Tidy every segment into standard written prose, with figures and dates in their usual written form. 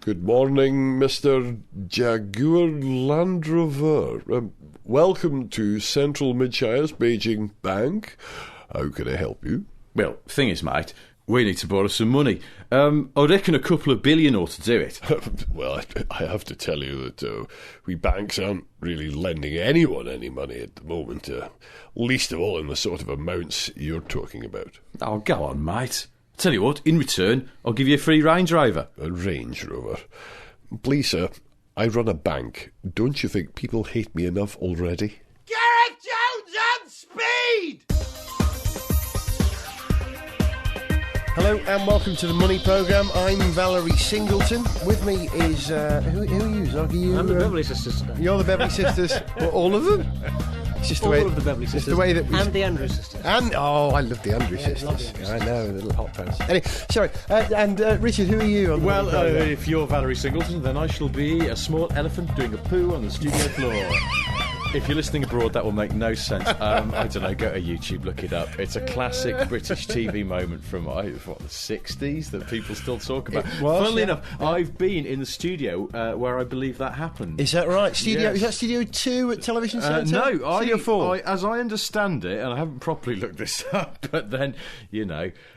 Good morning, Mr. Jaguar Land Rover. Welcome to Central Midshire's Beijing Bank. How can I help you? Well, thing is, mate, we need to borrow some money. I reckon a couple of billion ought to do it. Well, I have to tell you that we banks aren't really lending anyone any money at the moment, least of all in the sort of amounts you're talking about. Oh, go on, mate. Tell you what, in return, I'll give you a free Range Rover. A Range Rover? Please, sir, I run a bank. Don't you think people hate me enough already? Gareth Jones on speed! Hello and welcome to the Money Programme. I'm Valerie Singleton. With me is... who are you, Zog? I'm the Beverley Sisters today. You're the Beverley Sisters? Well, all of them? It's just the way, of the Beverley Sisters. It's the way that we... And the Andrews Sisters. And I love the Andrews Sisters. Love the Andrews I know, the little hot pants. Anyway, sorry. Richard, who are you on the Money Programme? If you're Valerie Singleton, then I shall be a small elephant doing a poo on the studio floor. If you're listening abroad, that will make no sense. I don't know, go to YouTube, look it up. It's a classic British TV moment from, the 60s that people still talk about. Funnily enough, I've been in the studio where I believe that happened. Is that right? Studio? Yes. Is that Studio 2 at Television Centre? No, Studio 4? as I understand it, and I haven't properly looked this up, but then,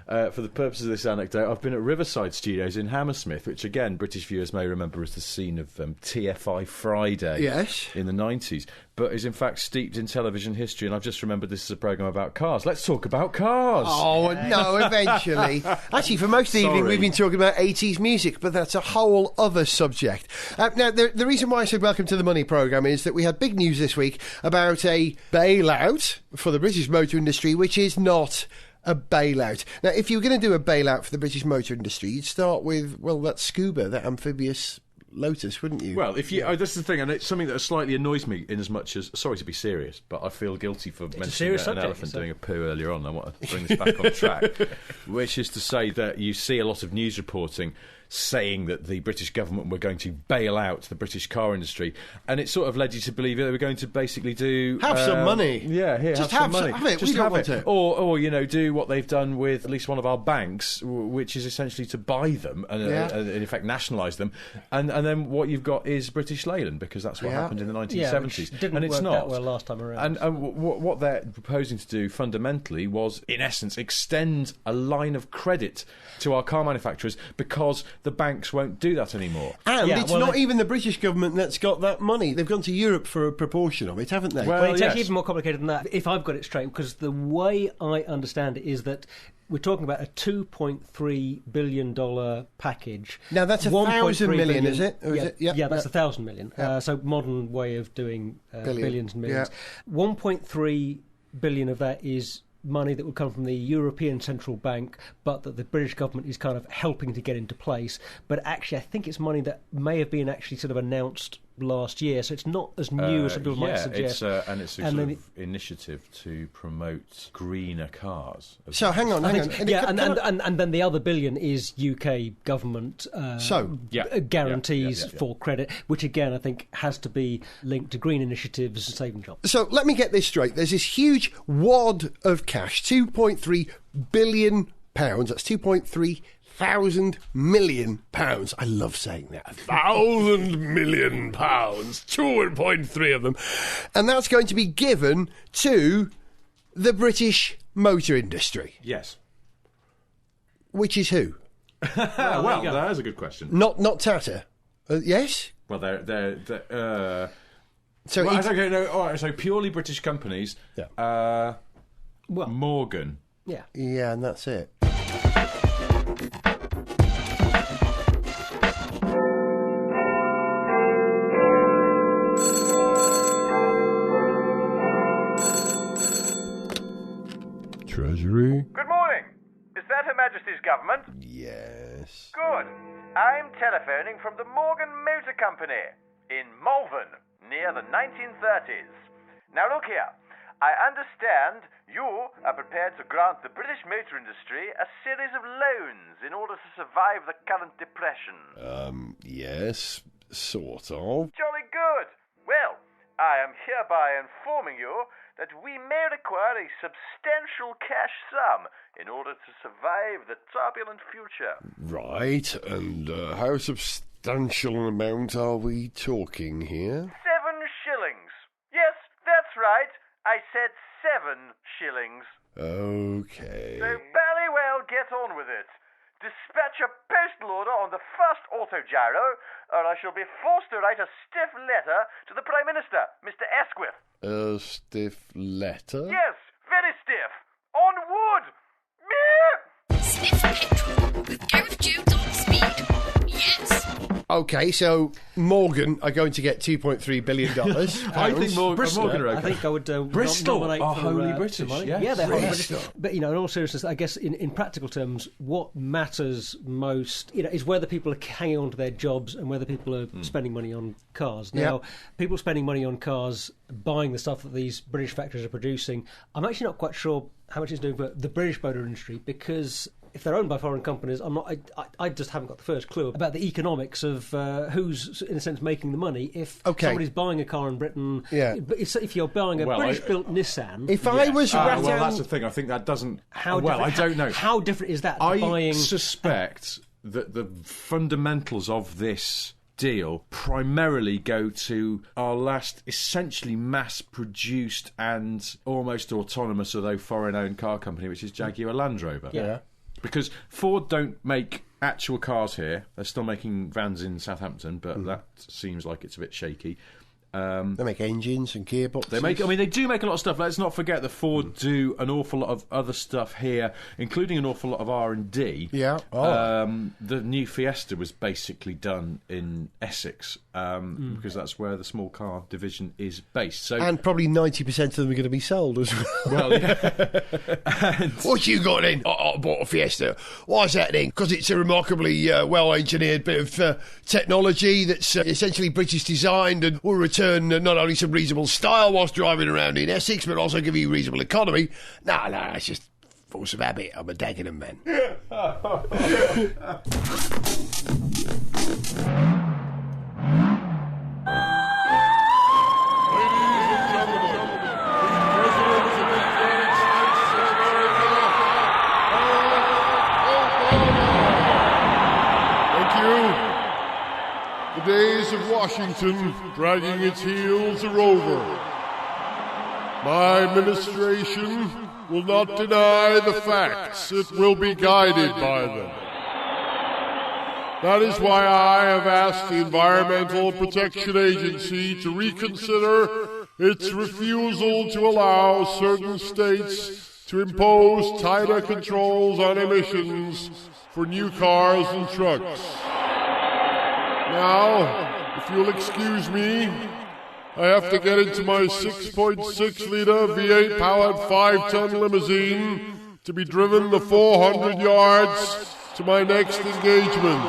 for the purposes of this anecdote, I've been at Riverside Studios in Hammersmith, which, again, British viewers may remember as the scene of TFI Friday in the 90s. But is in fact steeped in television history, and I've just remembered this is a programme about cars. Let's talk about cars. Oh, no, eventually. Actually, for most of the evening, we've been talking about 80s music, but that's a whole other subject. Now, the reason why I said welcome to the Money Programme is that we had big news this week about a bailout for the British motor industry, which is not a bailout. Now, if you were going to do a bailout for the British motor industry, you'd start with, that Scuba, that amphibious Lotus, wouldn't you? Well, if you, this is the thing, and it's something that slightly annoys me in as much as, sorry to be serious, but I feel guilty for mentioning an elephant doing a poo earlier on. I want to bring this back on track, which is to say that you see a lot of news reporting saying that the British government were going to bail out the British car industry, and it sort of led you to believe that they were going to basically do... Have some money. Yeah, here, just have some money. Have it. Just we don't have want it. Or, do what they've done with at least one of our banks, which is essentially to buy them and in effect nationalise them, and then what you've got is British Leyland, because that's what happened in the 1970s. Which didn't work that well last time around. And what they're proposing to do fundamentally was, in essence, extend a line of credit to our car manufacturers, because the banks won't do that anymore. And it's not even the British government that's got that money. They've gone to Europe for a proportion of it, haven't they? Well, it's actually even more complicated than that, if I've got it straight, because the way I understand it is that we're talking about a $2.3 billion package. Now, that's 1,000 million, is it? Or yeah, is it? Yeah, that's 1,000 million. So modern way of doing billions and millions. Yeah. 1.3 billion of that is money that would come from the European Central Bank, but that the British government is kind of helping to get into place. But actually, I think it's money that may have been actually sort of announced last year, so it's not as new as some people might suggest. And it's a sort of initiative to promote greener cars. So hang on. And then the other billion is UK government guarantees for credit, which again I think has to be linked to green initiatives and saving jobs. So let me get this straight. There's this huge wad of cash, £2.3 billion. That's 2,300 million pounds. I love saying that. 1,000 million pounds. 2.3 of them. And that's going to be given to the British motor industry. Yes. Which is who? Well, that is a good question. Not Tata. Yes? Well, they're so well, okay, no, all right, so purely British companies. Yeah. Morgan. Yeah. Yeah, and that's it. Treasury? Good morning. Is that Her Majesty's government? Yes. Good. I'm telephoning from the Morgan Motor Company in Malvern, near the 1930s. Now look here. I understand you are prepared to grant the British motor industry a series of loans in order to survive the current depression. Yes, sort of. Jolly good. Well, I am hereby informing you that we may require a substantial cash sum in order to survive the turbulent future. Right, and how substantial substantial amount are we talking here? 7 shillings. Yes, that's right. I said 7 shillings. Okay. So bally well get on with it. Dispatch a postal order on the first autogyro, or I shall be forced to write a stiff letter to the Prime Minister, Mr. Asquith. A stiff letter? Yes, very stiff. On wood. Meh! Sniff Petrol with Gareth Jones on speed. Yes. Okay, so Morgan are going to get $2.3 billion. I think Morgan are okay. I think I would Bristol nominate are for, wholly for British, money. yes. Yeah, they're wholly Bristol. British. But, in all seriousness, I guess in practical terms, what matters most, is whether people are hanging on to their jobs and whether people are spending money on cars. Now, people spending money on cars, buying the stuff that these British factories are producing, I'm actually not quite sure how much it's doing for the British motor industry, because if they're owned by foreign companies, I just haven't got the first clue about the economics of who's, in a sense, making the money. If somebody's buying a car in Britain, but if you're buying a British-built Nissan... If I was... well, that's the thing. I think that doesn't... I don't know. How different is that to I buying... suspect that the fundamentals of this deal primarily go to our last essentially mass-produced and almost autonomous, although foreign-owned car company, which is Jaguar Land Rover. Yeah. Because Ford don't make actual cars here. They're still making vans in Southampton, but that seems like it's a bit shaky. They make engines and gearboxes. They do make a lot of stuff. Let's not forget that Ford do an awful lot of other stuff here, including an awful lot of R&D. Yeah. The new Fiesta was basically done in Essex, because that's where the small car division is based. So, and probably 90% of them are going to be sold as well. well, yeah. What you got in? I bought a Fiesta. Why is that then? Because it's a remarkably well-engineered bit of technology that's essentially British designed and will return not only some reasonable style whilst driving around in Essex, but also give you reasonable economy. No, it's just force of habit. I'm a Dagenham man. The days of Washington dragging its heels are over. My administration will not deny the facts. It will be guided by them. That is why I have asked the Environmental Protection Agency to reconsider its refusal to allow certain states to impose tighter controls on emissions for new cars and trucks. Now, if you'll excuse me, I have to get into my 6.6-litre V8 powered 5-ton limousine to be driven the 400 yards to my next engagement.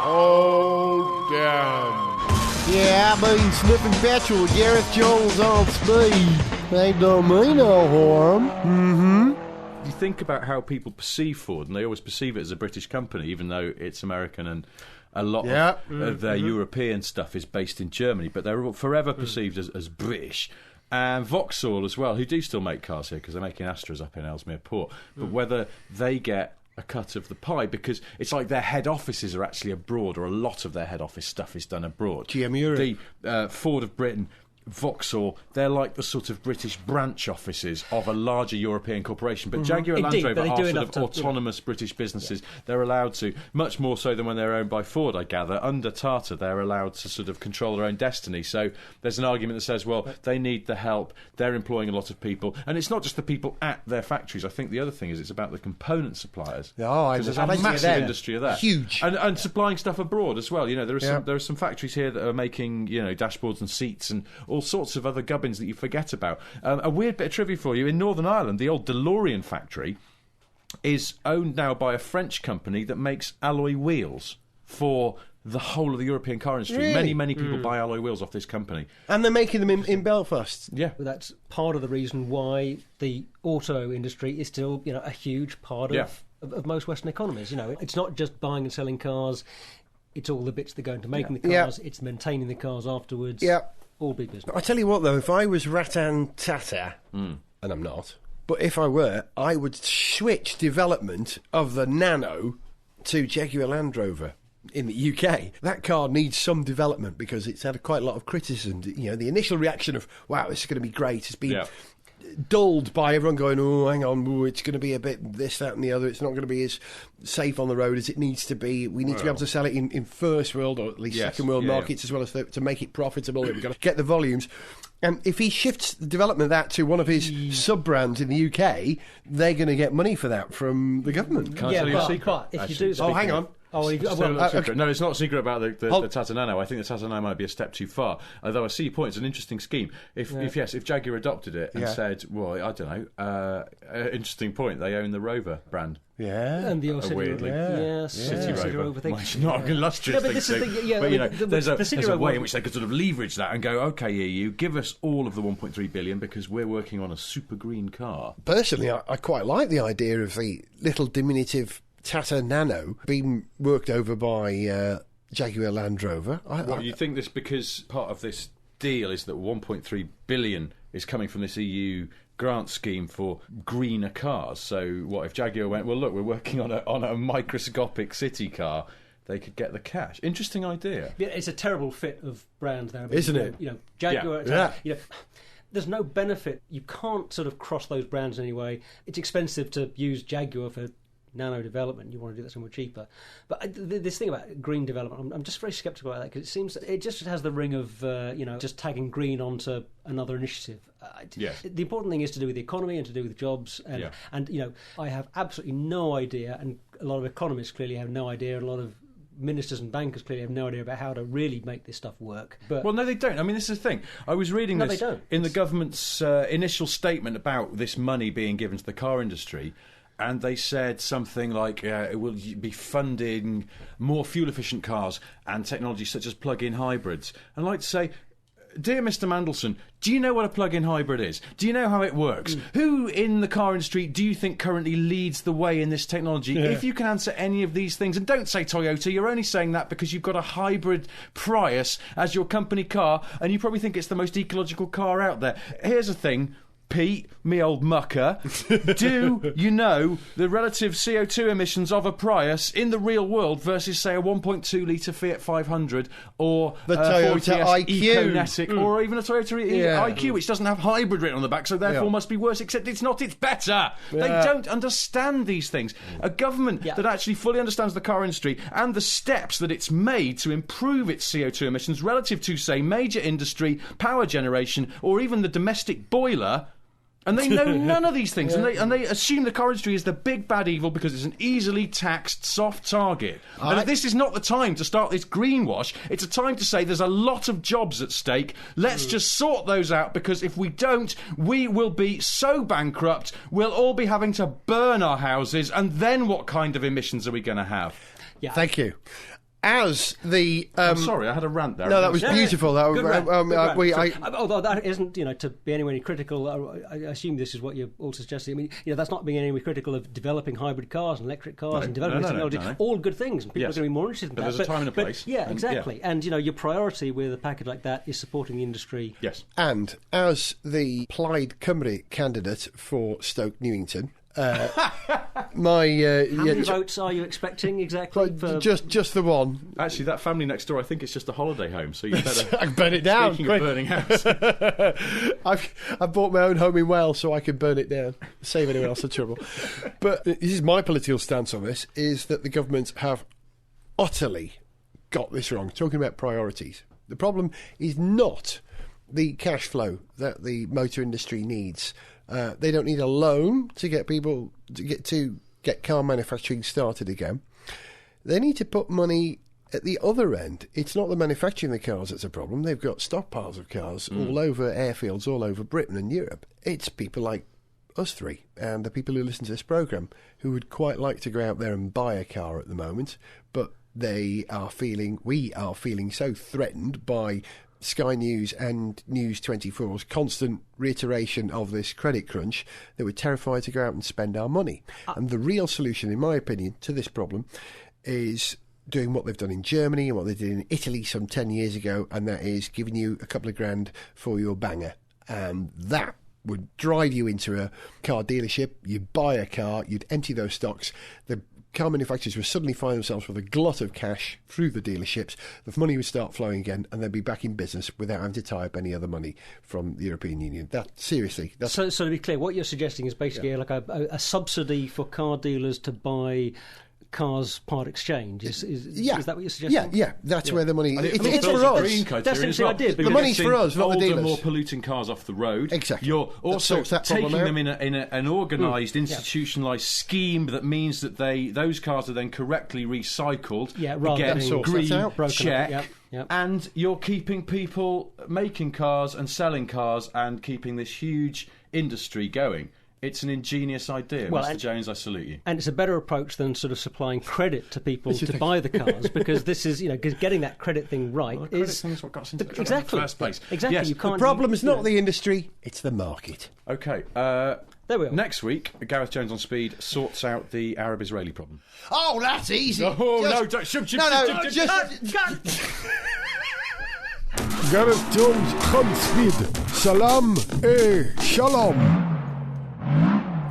Oh, damn. Yeah, I mean, Sniffing Petrol with Gareth Jones on speed. Ain't done me no harm. Mm-hmm. You think about how people perceive Ford, and they always perceive it as a British company, even though it's American, and a lot of their European stuff is based in Germany, but they're forever perceived as British. And Vauxhall as well, who do still make cars here because they're making Astras up in Ellesmere Port. But whether they get a cut of the pie, because it's like their head offices are actually abroad, or a lot of their head office stuff is done abroad. GM Europe. The Ford of Britain, Vauxhall, they're like the sort of British branch offices of a larger European corporation. But Jaguar Land Rover are sort of autonomous British businesses. Yeah. They're allowed to, much more so than when they're owned by Ford, I gather. Under Tata, they're allowed to sort of control their own destiny. So there's an argument that says, well, they need the help. They're employing a lot of people. And it's not just the people at their factories. I think the other thing is it's about the component suppliers. Because there's a massive industry of that. Huge. And supplying stuff abroad as well. You know, there are some factories here that are making, dashboards and seats and all sorts of other gubbins that you forget about. A weird bit of trivia for you: in Northern Ireland, the old DeLorean factory is owned now by a French company that makes alloy wheels for the whole of the European car industry. Really? Many people buy alloy wheels off this company. And they're making them in Belfast. Yeah. Well, that's part of the reason why the auto industry is still, a huge part of most Western economies. It's not just buying and selling cars. It's all the bits that go into making the cars. It's maintaining the cars afterwards. Yeah. All big business. I tell you what, though, if I was Ratan Tata, and I'm not, but if I were, I would switch development of the Nano to Jaguar Land Rover. in the UK. That car needs some development because it's had quite a lot of criticism. You know, the initial reaction of, wow, this is going to be great, has been dulled by everyone going, oh, hang on, it's going to be a bit this, that and the other. It's not going to be as safe on the road as it needs to be. We need to be able to sell it in first world or at least second world markets as well as to make it profitable. We've got to get the volumes. And if he shifts the development of that to one of his sub-brands in the UK, they're going to get money for that from the government. Can I tell you a secret? But if you do... Oh, hang on. No, it's not a secret about the Tata Nano. I think the Tata Nano might be a step too far. Although I see your point, it's an interesting scheme. If Jaguar adopted it and said, well, I don't know, interesting point, they own the Rover brand. Yeah, and the old weirdly, City Rover thing. It's not an illustrious thing. This is but you know, there's a way in which they could sort of leverage that and go, okay, EU, give us all of the 1.3 billion because we're working on a super green car. Personally, I quite like the idea of the little diminutive Tata Nano being worked over by Jaguar Land Rover. You think this because part of this deal is that 1.3 billion is coming from this EU grant scheme for greener cars? So what if Jaguar went, well, look, we're working on a microscopic city car, they could get the cash. Interesting idea. Yeah, it's a terrible fit of brand there, isn't it? You know, Jaguar. You know, there's no benefit. You can't sort of cross those brands anyway. It's expensive to use Jaguar for nano development. You want to do that somewhere cheaper. But this thing about green development, I'm just very sceptical about that because it seems that it just has the ring of just tagging green onto another initiative. The important thing is to do with the economy and to do with jobs. And you know, I have absolutely no idea, and a lot of economists clearly have no idea, and a lot of ministers and bankers clearly have no idea about how to really make this stuff work. But well, no, they don't. I mean, this is the thing. I was reading this in the government's initial statement about this money being given to the car industry, and they said something like it will be funding more fuel-efficient cars and technology such as plug-in hybrids. And I'd like to say, dear Mr. Mandelson, do you know what a plug-in hybrid is? Do you know how it works? Who in the car industry do you think currently leads the way in this technology? Yeah. If you can answer any of these things, and don't say Toyota, you're only saying that because you've got a hybrid Prius as your company car, and you probably think it's the most ecological car out there. Here's the thing, Pete, me old mucker, do you know the relative CO2 emissions of a Prius in the real world versus, say, a 1.2 litre Fiat 500 or the Toyota IQ Econetic or even a Toyota IQ, which doesn't have hybrid written on the back, so therefore must be worse, except it's not, it's better. They don't understand these things. A government that actually fully understands the car industry and the steps that it's made to improve its CO2 emissions relative to, say, major industry, power generation, or even the domestic boiler. And they know none of these things, and they assume the car industry is the big bad evil because it's an easily taxed soft target. And this is not the time to start this greenwash. It's a time to say there's a lot of jobs at stake. Let's just sort those out, because if we don't, we will be so bankrupt, we'll all be having to burn our houses, and then what kind of emissions are we going to have? Yeah. Thank you. As the I'm sorry, I had a rant there. No, that was beautiful. Good rant. Although that isn't, to be anywhere critical, I assume this is what you're all suggesting. I mean, that's not being anywhere critical of developing hybrid cars and electric cars and developing technology. No. All good things, and people are going to be more interested in that. There's a time and a place. Yeah, exactly. And your priority with a package like that is supporting the industry. Yes. And as the Plaid Cymru candidate for Stoke Newington. How many votes are you expecting exactly? Just the one. Actually, that family next door, I think it's just a holiday home, so you better I can burn it down. Speaking of burning house, I've bought my own home in Wales, so I can burn it down, save anyone else the trouble. But this is my political stance on this: is that the government have utterly got this wrong. Talking about priorities, the problem is not the cash flow that the motor industry needs. They don't need a loan to get people to get car manufacturing started again. They need to put money at the other end. It's not the manufacturing of the cars that's a problem. They've got stockpiles of cars all over airfields, all over Britain and Europe. It's people like us three and the people who listen to this programme who would quite like to go out there and buy a car at the moment, but we are feeling so threatened by Sky News and News 24's constant reiteration of this credit crunch that we're terrified to go out and spend our money. And the real solution, in my opinion, to this problem is doing what they've done in Germany and what they did in Italy some 10 years ago, and that is giving you a couple of grand for your banger. And that would drive you into a car dealership, you'd buy a car, you'd empty those stocks, the car manufacturers would suddenly find themselves with a glut of cash through the dealerships. The money would start flowing again, and they'd be back in business without having to tie up any other money from the European Union. So to be clear, what you're suggesting is basically like a subsidy for car dealers to buy cars part exchange. Is that what you're suggesting? Yeah. That's where the money. It's for for us. Green That's the well. idea. The money's for us, not the dealers. More polluting cars off the road. Exactly. You're also taking them in an organised, institutionalised scheme that means that those cars are then correctly recycled. Again, green check. Yep. And you're keeping people making cars and selling cars and keeping this huge industry going. It's an ingenious idea, Mr. Jones. I salute you. And it's a better approach than sort of supplying credit to people to buy the cars, because this is, getting that credit thing right is what got us into trouble in the first place. Exactly. Yes. You can't. The problem is not the industry; it's the market. Okay. There we are. Next week, Gareth Jones on Speed sorts out the Arab-Israeli problem. Oh, that's easy. Gareth Jones on Speed. Salam shalom.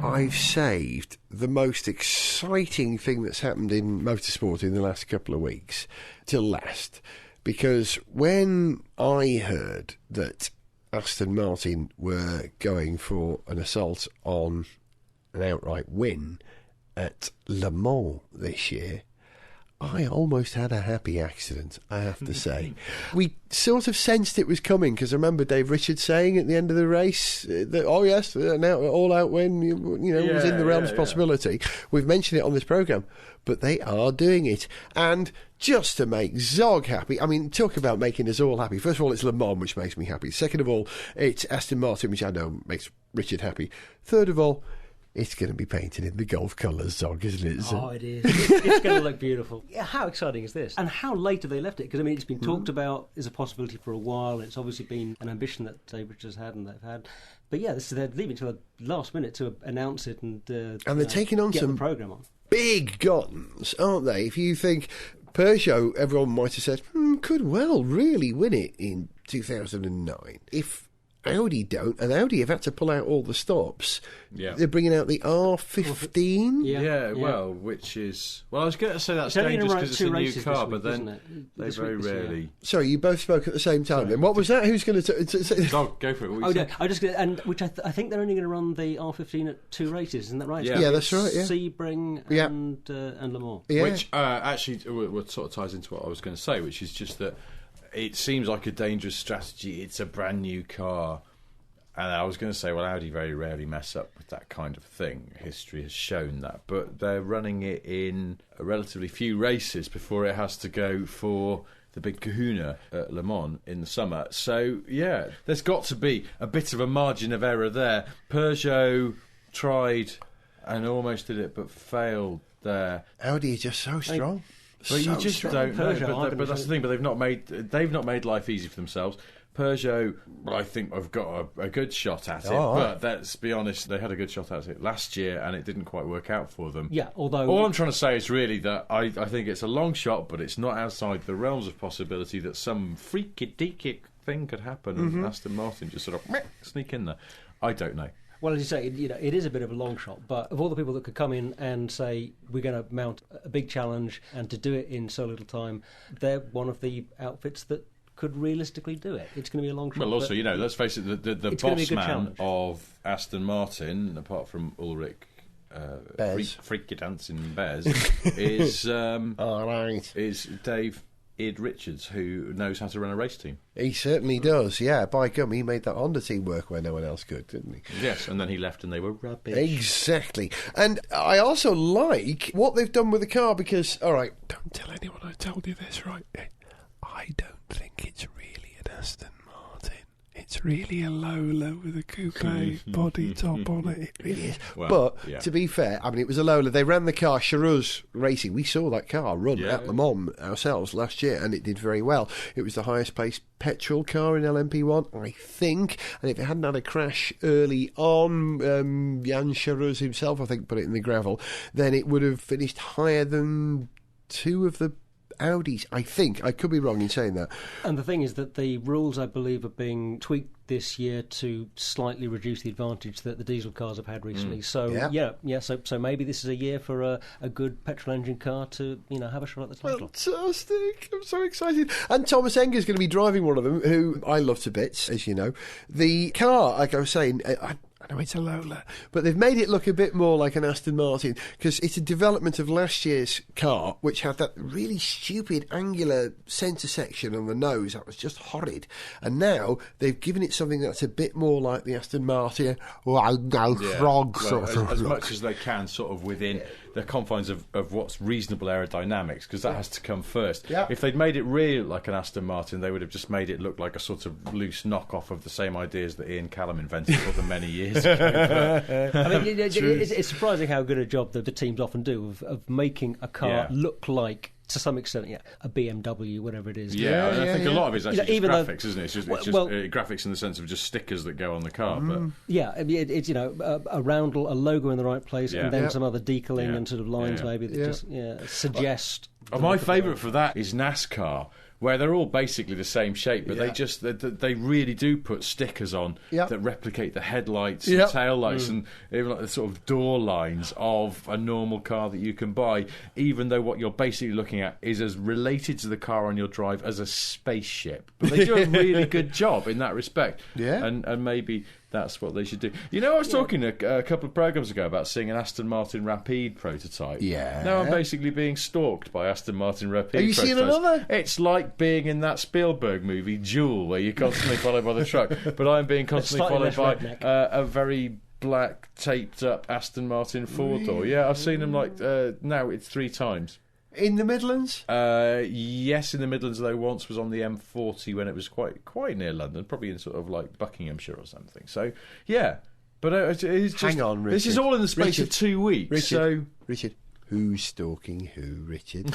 I've saved the most exciting thing that's happened in motorsport in the last couple of weeks till last, because when I heard that Aston Martin were going for an assault on an outright win at Le Mans this year, I almost had a happy accident, I have to say. We sort of sensed it was coming, because I remember Dave Richards saying at the end of the race that, now all-out win, was in the realms of possibility. We've mentioned it on this programme, but they are doing it. And just to make Zog happy, I mean, talk about making us all happy. First of all, it's Le Mans, which makes me happy. Second of all, it's Aston Martin, which I know makes Richard happy. Third of all, it's going to be painted in the Gulf colours, Zog, isn't it? Oh, it is. It's going to look beautiful. Yeah, how exciting is this? And how late have they left it? Because, I mean, it's been talked about as a possibility for a while. It's obviously been an ambition that Dave Richards had and they've had. But, yeah, they're leaving till the last minute to announce it and they're taking on some the programme on. Big guns, aren't they? If you think Peugeot, everyone might have said, could well really win it in 2009. If Audi don't, and Audi have had to pull out all the stops. Yeah. They're bringing out the R15. Which is... Well, I was going to say that's dangerous because it's a new car, but then they very rarely... Sorry, you both spoke at the same time then. What was that? Who's going to... Go for it. I think they're only going to run the R15 at 2 races, isn't that right? Yeah, that's right, yeah. Sebring and Le Mans. Yeah. Which actually sort of ties into what I was going to say, which is just that it seems like a dangerous strategy. It's a brand new car. And I was going to say, well, Audi very rarely mess up with that kind of thing. History has shown that. But they're running it in a relatively few races before it has to go for the big kahuna at Le Mans in the summer. So, yeah, there's got to be a bit of a margin of error there. Peugeot tried and almost did it, but failed there. Audi is just so strong. But you just don't know. But that's the thing. But they've not made life easy for themselves. Peugeot, I think, have got a good shot at it. But let's be honest, they had a good shot at it last year, and it didn't quite work out for them. Yeah, although all I'm trying to say is really that I think it's a long shot, but it's not outside the realms of possibility that some freaky-deaky thing could happen, and Aston Martin just sort of sneak in there. I don't know. Well, as you say, it is a bit of a long shot, but of all the people that could come in and say, we're going to mount a big challenge and to do it in so little time, they're one of the outfits that could realistically do it. It's going to be a long shot. Well, also, let's face it, the boss man of Aston Martin, apart from Ulrich Freaky Dancing Bears, is is Dave Id Richards, who knows how to run a race team. He certainly does, yeah. By gum, he made that Honda team work where no one else could, didn't he? Yes, and then he left and they were rubbish. Exactly. And I also like what they've done with the car because, all right, don't tell anyone I told you this, right? I don't think it's really an Aston Martin. It's really a Lola with a coupe body top on it. It really is. Well, but to be fair, I mean, it was a Lola. They ran the car, Charuz Racing. We saw that car run at Le Mans ourselves last year, and it did very well. It was the highest placed petrol car in LMP1, I think. And if it hadn't had a crash early on, Jan Charuz himself, I think, put it in the gravel, then it would have finished higher than two of the Audis, I think. I could be wrong in saying that. And the thing is that the rules, I believe, are being tweaked this year to slightly reduce the advantage that the diesel cars have had recently. So so maybe this is a year for a good petrol engine car to have a shot at the title. Fantastic! I'm so excited. And Thomas Enger's going to be driving one of them, who I love to bits, as you know. The car, like I was saying, I know it's a Lola, but they've made it look a bit more like an Aston Martin because it's a development of last year's car, which had that really stupid angular centre section on the nose that was just horrid. And now they've given it something that's a bit more like the Aston Martin. As much as they can, sort of within the confines of what's reasonable aerodynamics, because that has to come first. Yeah. If they'd made it really like an Aston Martin, they would have just made it look like a sort of loose knockoff of the same ideas that Ian Callum invented for them many years ago. I mean, it's surprising how good a job the teams often do of making a car look like, to some extent, a BMW, whatever it is. I think a lot of it's actually even just graphics, isn't it? It's just graphics in the sense of just stickers that go on the car. But it's a round, a logo in the right place, and then some other decaling and sort of lines maybe that just suggest. My favourite for that is NASCAR, where they're all basically the same shape, but they really do put stickers on that replicate the headlights and tail lights and even like the sort of door lines of a normal car that you can buy, even though what you're basically looking at is as related to the car on your drive as a spaceship. But they do a really good job in that respect. And maybe that's what they should do. I was talking a couple of programmes ago about seeing an Aston Martin Rapide prototype. Now I'm basically being stalked by Aston Martin Rapide. Are you seeing another? It's like being in that Spielberg movie, Jewel, where you're constantly followed by the truck, but I'm being constantly followed by a very black, taped-up Aston Martin four-door. Yeah, I've seen them now it's 3 times. In the Midlands? Yes, in the Midlands, though. Once was on the M40 when it was quite near London, probably in sort of like Buckinghamshire or something. So, yeah. But it's just... Hang on, Richard. This is all in the space of 2 weeks. Richard, who's stalking who, Richard?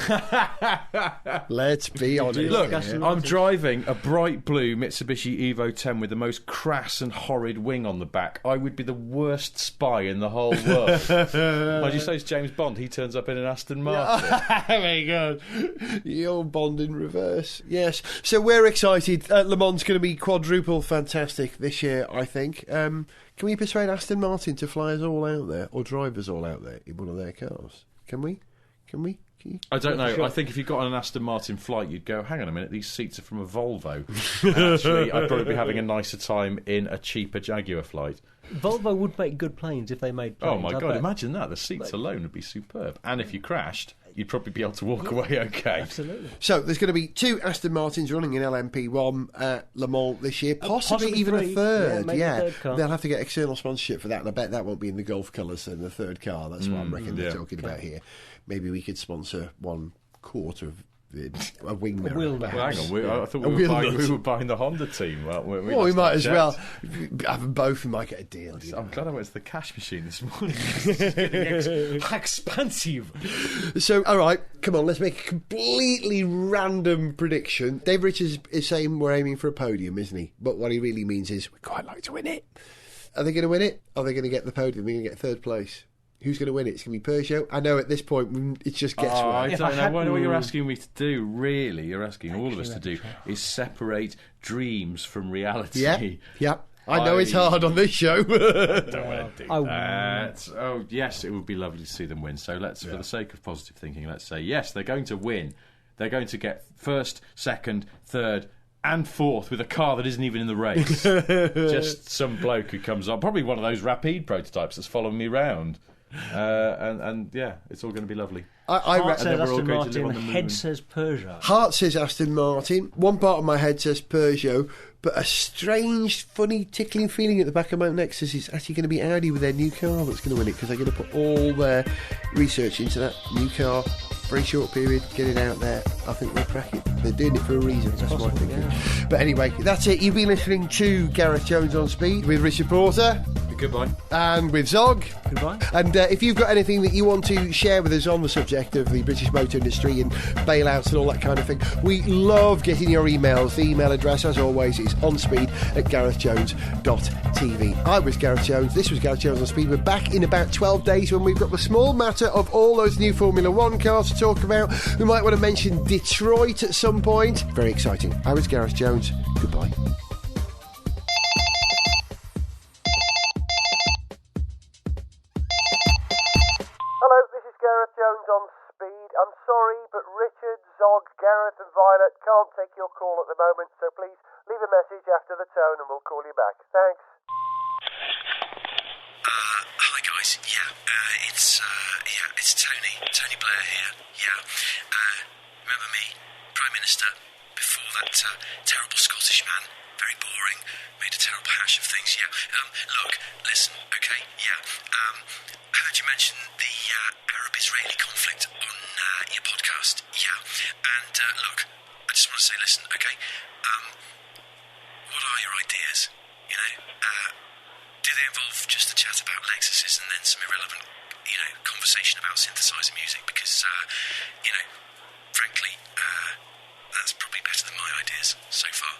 Let's be honest. Look, I'm driving a bright blue Mitsubishi Evo 10 with the most crass and horrid wing on the back. I would be the worst spy in the whole world. Why'd you say it's James Bond? He turns up in an Aston Martin. Very good. The old Bond in reverse. Yes. So we're excited. Le Mans going to be quadruple fantastic this year, I think. Can we persuade Aston Martin to fly us all out there, or drive us all out there in one of their cars? Can we? I don't know. Sure. I think if you got on an Aston Martin flight, you'd go, hang on a minute, these seats are from a Volvo. Actually, I'd probably be having a nicer time in a cheaper Jaguar flight. Volvo would make good planes if they made planes. Oh my God, imagine that. The seats alone would be superb. And if you crashed, you'd probably be able to walk away okay. Absolutely. So there's going to be 2 Aston Martins running in LMP1 at Le Mans this year, possibly even 3. A third. A third car. They'll have to get external sponsorship for that, and I bet that won't be in the Gulf colours in the third car. That's what I reckon they're talking about here. Maybe we could sponsor 1/4 of a wing mirror. Well, hang on, I thought we were buying the Honda team. Well, we might as well have them both. We might get a deal. I'm glad I went to the cash machine this morning. It's getting expensive. So, all right, come on, let's make a completely random prediction. Dave Richards is saying we're aiming for a podium, isn't he? But what he really means is we'd quite like to win it. Are they going to win it? Are they going to get the podium? Are they going to get 3rd place? Who's going to win it? It's going to be Peugeot. I know at this point it's just guesswork. I don't know what you're asking me to do, really. You're asking all of us to do is separate dreams from reality. Yeah. I know it's hard on this show. Don't want to do that. Oh, yes, it would be lovely to see them win. So let's, for the sake of positive thinking, let's say, yes, they're going to win. They're going to get 1st, 2nd, 3rd, and 4th with a car that isn't even in the race. Just some bloke who comes on, probably one of those Rapide prototypes that's following me round. And yeah, it's all going to be lovely. Heart says Aston Martin, head says Peugeot. Heart says Aston Martin. One part of my head says Peugeot, but a strange, funny, tickling feeling at the back of my neck says it's actually going to be Audi with their new car that's going to win it, because they're going to put all their research into that new car. Very short period, get it out there. I think they'll crack it. They're doing it for a reason. That's my thinking. Yeah. But anyway, that's it. You've been listening to Gareth Jones on Speed with Richard Porter. Goodbye. And with Zog. Goodbye. And if you've got anything that you want to share with us on the subject of the British motor industry and bailouts and all that kind of thing, we love getting your emails. The email address, as always, is onspeed@garethjones.tv. I was Gareth Jones. This was Gareth Jones on Speed. We're back in about 12 days when we've got the small matter of all those new Formula 1 cars to talk about. We might want to mention Detroit at some point. Very exciting. I was Gareth Jones. Goodbye. Hello, this is Gareth Jones on Speed. I'm sorry, but Richard, Zog, Gareth and Violet can't take your call at the moment, so please leave a message after the tone and we'll call you back. Thanks. Hi guys. It's Tony Blair here. Remember me, Prime Minister, before that terrible Scottish man, very boring, made a terrible hash of things. Look, listen, okay, I heard you mention the Arab-Israeli conflict on your podcast. And look, I just want to say, listen, okay, what are your ideas? Do they involve just a chat about Lexuses and then some irrelevant, conversation about synthesizer music? Because, frankly, that's probably better than my ideas so far.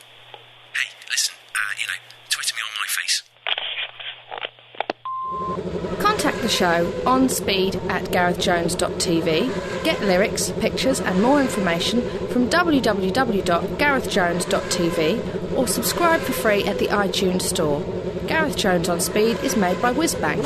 Hey, listen, Twitter me on my face. Contact the show on speed at garethjones.tv. Get lyrics, pictures and more information from www.garethjones.tv or subscribe for free at the iTunes Store. Gareth Jones on Speed is made by Whizbang.